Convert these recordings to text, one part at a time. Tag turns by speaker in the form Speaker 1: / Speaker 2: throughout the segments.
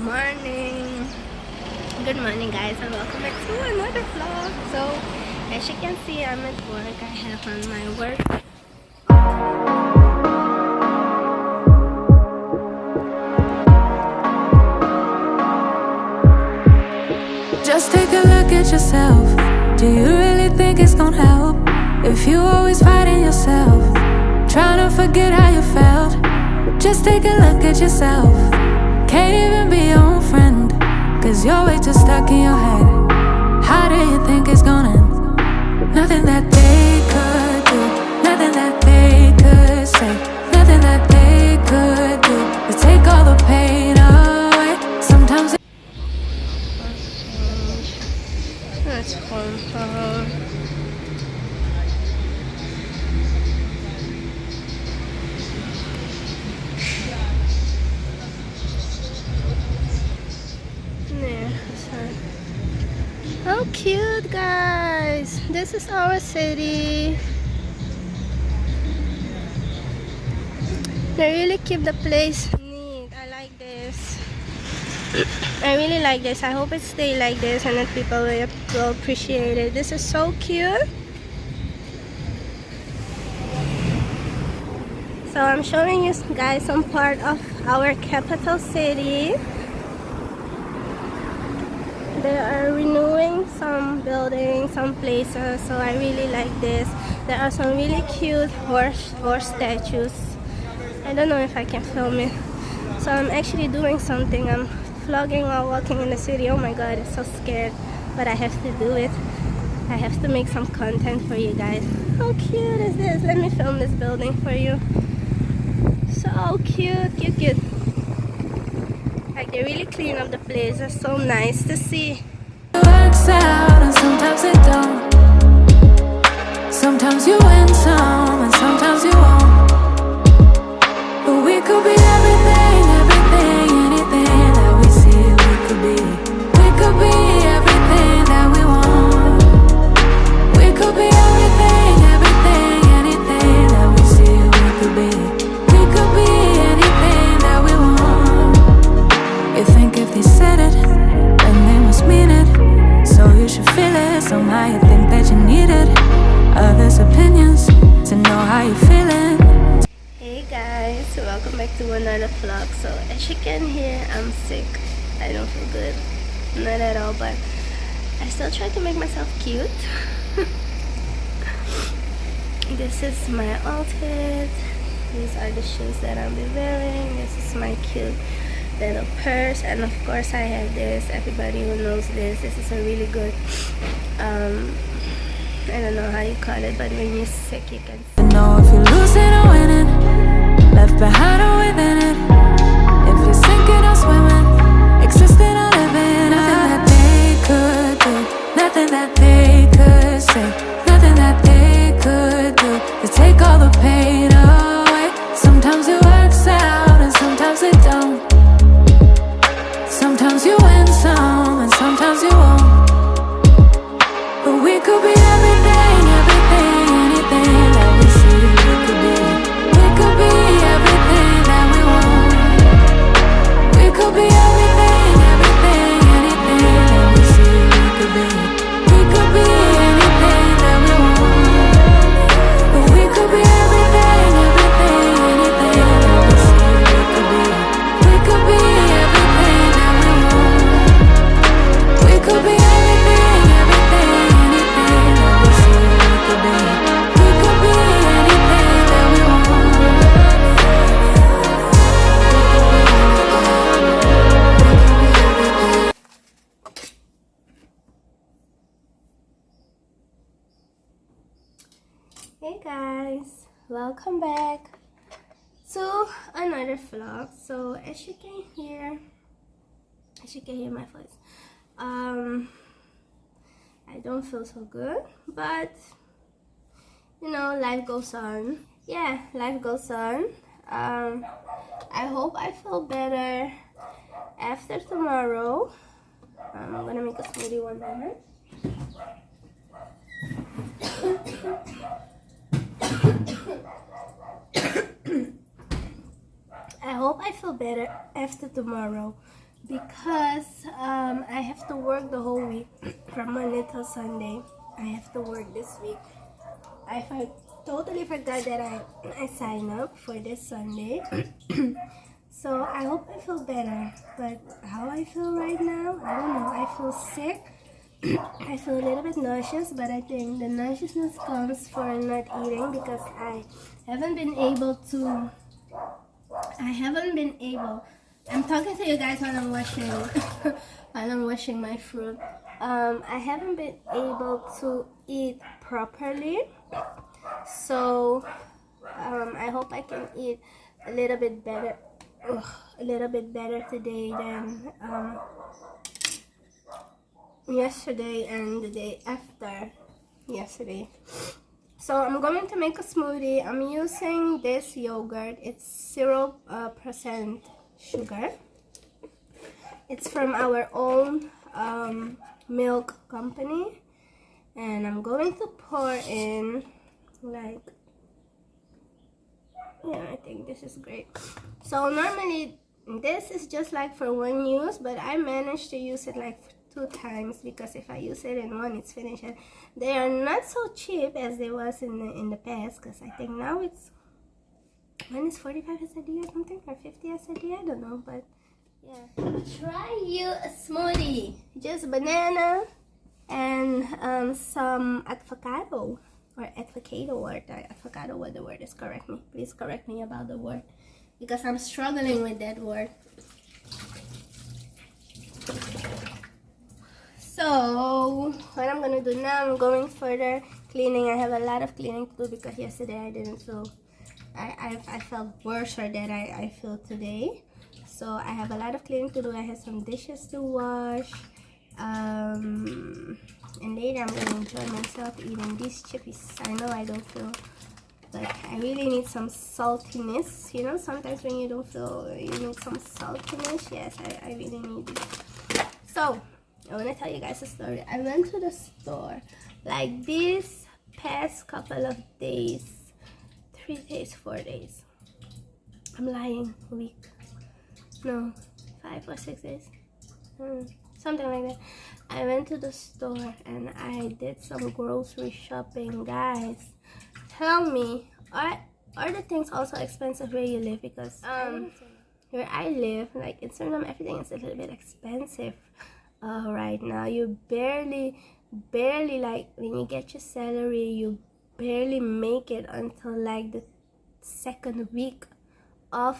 Speaker 1: morning. Good morning, guys, and welcome back to another vlog. So as you can see, I'm at work. I have on my work.
Speaker 2: Just take a look at yourself. Do you really think it's gonna help if you always fighting yourself, trying to forget how you felt? Just take a look at yourself. Can't even be your own friend, cause you're way too stuck in your head. How do you think it's gonna end? Nothing that they could do, nothing that they could say, nothing that they could do to take all the pain away. Sometimes
Speaker 1: Let's phone. How cute, guys! This is our city. They really keep the place neat. I like this. I really like this. I hope it stays like this and that people will appreciate it. This is so cute. So I'm showing you guys some part of our capital city. They are renewing some buildings, some places, so I really like this. There are some really cute horse statues. I don't know if I can film it. So I'm actually doing something. I'm vlogging while walking in the city. Oh my god, it's so scared, but I have to do it. I have to make some content for you guys. How cute is this? Let me film this building for you. So cute. Like, they really clean up the place. It's so nice to see.
Speaker 2: it works out and sometimes it don't. Sometimes you win some and sometimes you won't. But we could be everything, anything that we see we could be. We could be everything that we want. We could be everything, anything that we see we could be. We could be anything that we want. You think if they said it, then they must mean it. So you should feel it. Somehow you think that you need it. Others' opinions to know how you're feeling.
Speaker 1: Hey guys, welcome back to another vlog. So as you can hear, I'm sick. I don't feel good, not at all, but I still try to make myself cute. This is my outfit. These are the shoes that I'll be wearing. This is my cute little purse, and of course I have this. Everybody who knows this is a really good I don't know how you call it, but when you're sick you can
Speaker 2: You know if you're losing or winning, left behind or within it. If you're sinking or swimming, existing or living. Nothing that they could do, nothing that they could say, nothing that they could do to take all the pain away. Sometimes it works out and sometimes it don't. Sometimes you win some and sometimes you won't. But we could be everything, anything that we see we could be. We could be everything that we want. We could be everything, anything that we see we could be. We could be anything that we want. But we could be everything, anything that we see we could be. We could be everything that we want. We could be everything, anything that we see we could be. We could be anything that we want.
Speaker 1: Hey guys, welcome back to another vlog. So as you can hear my voice, I don't feel so good, but you know, life goes on. Yeah, life goes on. I hope I feel better after tomorrow. I'm gonna make a smoothie, one moment. I hope I feel better after tomorrow. because I have to work the whole week from Monday till Sunday. I have to work this week. Totally forgot that I signed up for this Sunday. So I hope I feel better. But how I feel right now, I don't know. I feel sick. I feel a little bit nauseous, but I think the nauseousness comes from not eating because I haven't been able. I'm talking to you guys while I'm washing while I'm washing my fruit. I haven't been able to eat properly, so I hope I can eat a little bit better today than yesterday and the day after yesterday. So I'm going to make a smoothie. I'm using this yogurt. It's 0% sugar. It's from our own milk company, and I'm going to pour in like, yeah, I think this is great. So normally this is just like for one use, but I managed to use it like 2 times because if I use it in one, it's finished. And they are not so cheap as they was in the past, because I think now one is 45 SRD or something, or 50 SRD, I don't know, but yeah. Try you a smoothie, just banana and some avocado, or avocado, or avocado, what the word is, correct me, please correct me about the word, because I'm struggling with that word. So what I'm gonna do now, I'm going further cleaning. I have a lot of cleaning to do because yesterday I didn't feel, I felt worse than I feel today. So I have a lot of cleaning to do. I have some dishes to wash, and later I'm gonna enjoy myself eating these chippies. I know I don't feel, but I really need some saltiness. You know, sometimes when you don't feel, you need some saltiness. Yes, I really need it. So I want to tell you guys a story. I went to the store like these past couple of days, 3 days, 4 days. I'm lying, a week. No, 5 or 6 days. Something like that. I went to the store and I did some grocery shopping. Guys, tell me, are the things also expensive where you live? Because where I live, like in Suriname, everything is a little bit expensive. Right now, you barely, like when you get your salary, you barely make it until like the second week of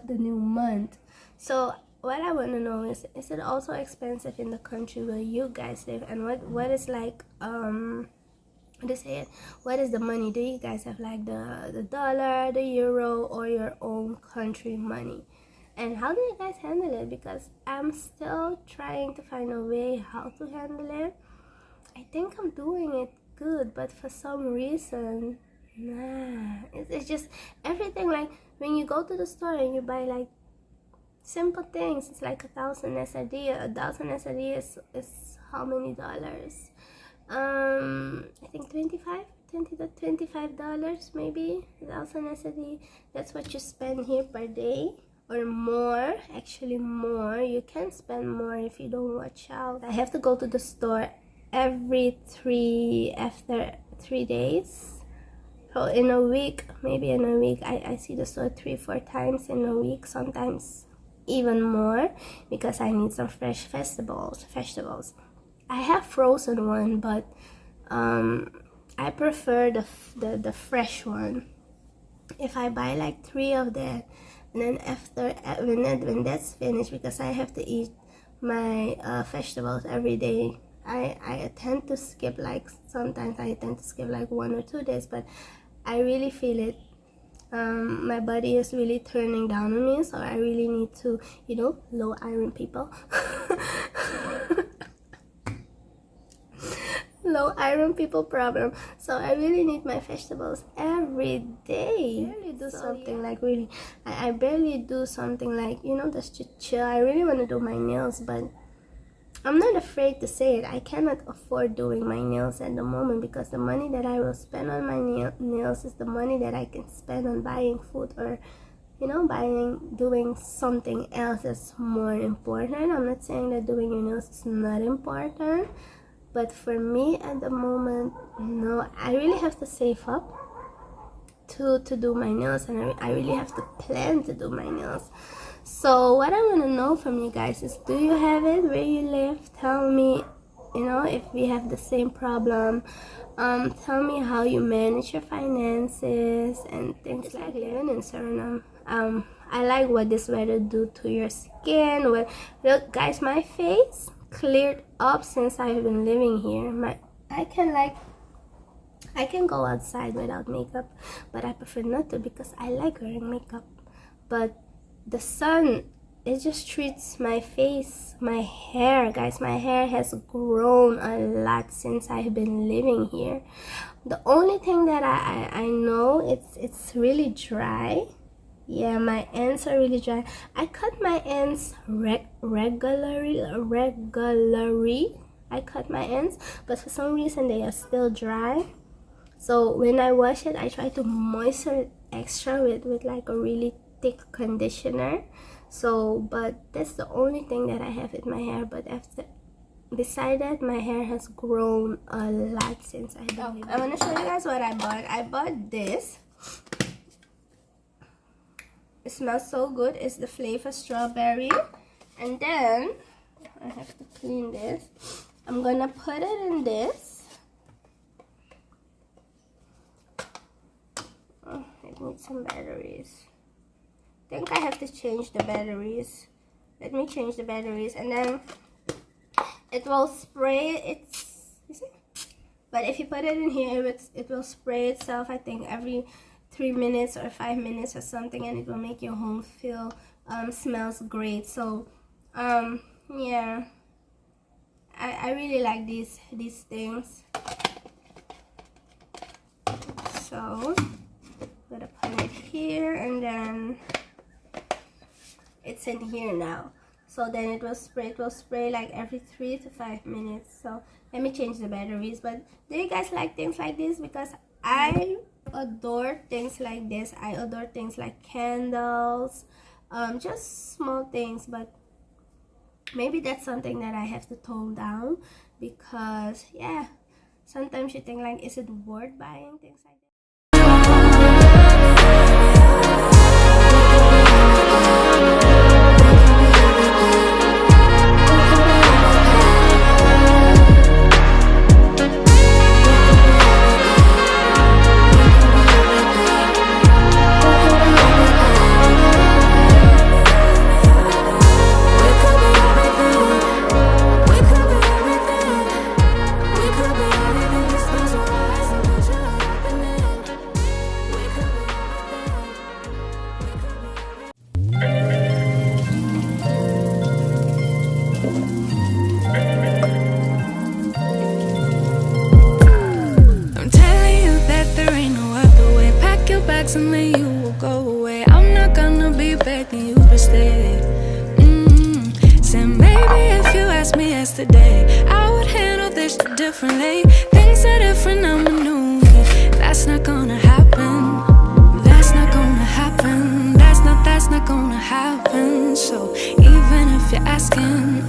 Speaker 1: the new month. So what I want to know is it also expensive in the country where you guys live? And what is like what is the money? Do you guys have like the dollar, the euro, or your own country money? And how do you guys handle it? Because I'm still trying to find a way how to handle it. I think I'm doing it good, but for some reason, nah. It's just everything, like when you go to the store and you buy like simple things, it's like 1,000 SRD. 1,000 SRD is how many dollars? I think $20 to $25 maybe. 1,000 SRD. That's what you spend here per day. Or more, actually more. You can spend more if you don't watch out. I have to go to the store after 3 days. So in a week, I see the store 3-4 times in a week, sometimes even more, because I need some fresh vegetables. I have frozen one, but I prefer the fresh one. If I buy like 3 of that, and then after when that's finished, because I have to eat my vegetables every day, I tend to skip, like sometimes I tend to skip like 1 or 2 days, but I really feel it. My body is really turning down on me, so I really need to, you know, low iron people. Low iron people problem. So I really need my vegetables every day. I barely do something like really. I barely do something like, you know, just to chill. I really want to do my nails, but I'm not afraid to say it. I cannot afford doing my nails at the moment, because the money that I will spend on my nails is the money that I can spend on buying food or you know, doing something else that's more important. I'm not saying that doing your nails is not important, but for me at the moment, no, I really have to save up to do my nails, and I really have to plan to do my nails. So what I want to know from you guys is, do you have it where you live? Tell me, you know, if we have the same problem. Tell me how you manage your finances and things like living in Suriname. I like what this weather do to your skin. Well, look guys, my face cleared up since I've been living here. I can go outside without makeup, but I prefer not to because I like wearing makeup. But the sun, it just treats my face, my hair, guys. My hair has grown a lot since I've been living here. The only thing that I know, it's really dry. Yeah, my ends are really dry. I cut my ends regularly. I cut my ends, but for some reason they are still dry. So when I wash it, I try to moisten it extra with like a really thick conditioner. So, but that's the only thing that I have with my hair. But beside that, my hair has grown a lot since I've been living. I want to show you guys what I bought. I bought this. It smells so good. It's the flavor strawberry. And then I have to clean this. I'm gonna put it in this. Oh, it needs some batteries. I think I have to change the batteries. Let me change the batteries, and then it will spray. But if you put it in here, it will spray itself, I think every 3 minutes or 5 minutes or something, and it will make your home feel smells great. So yeah, I really like these things. So I'm gonna put it here, and then it's in here now. So then it will spray like every 3 to 5 minutes. So let me change the batteries. But do you guys like things like this? Because I adore things like this. I adore things like candles, just small things. But maybe that's something that I have to tone down, because yeah, sometimes you think like, is it worth buying things like that?
Speaker 2: And then you will go away. I'm not gonna be begging you to stay. Said maybe if you asked me yesterday, I would handle this differently. Things are different, I'm a new me. That's not gonna happen. That's not gonna happen. That's not gonna happen. So even if you're asking,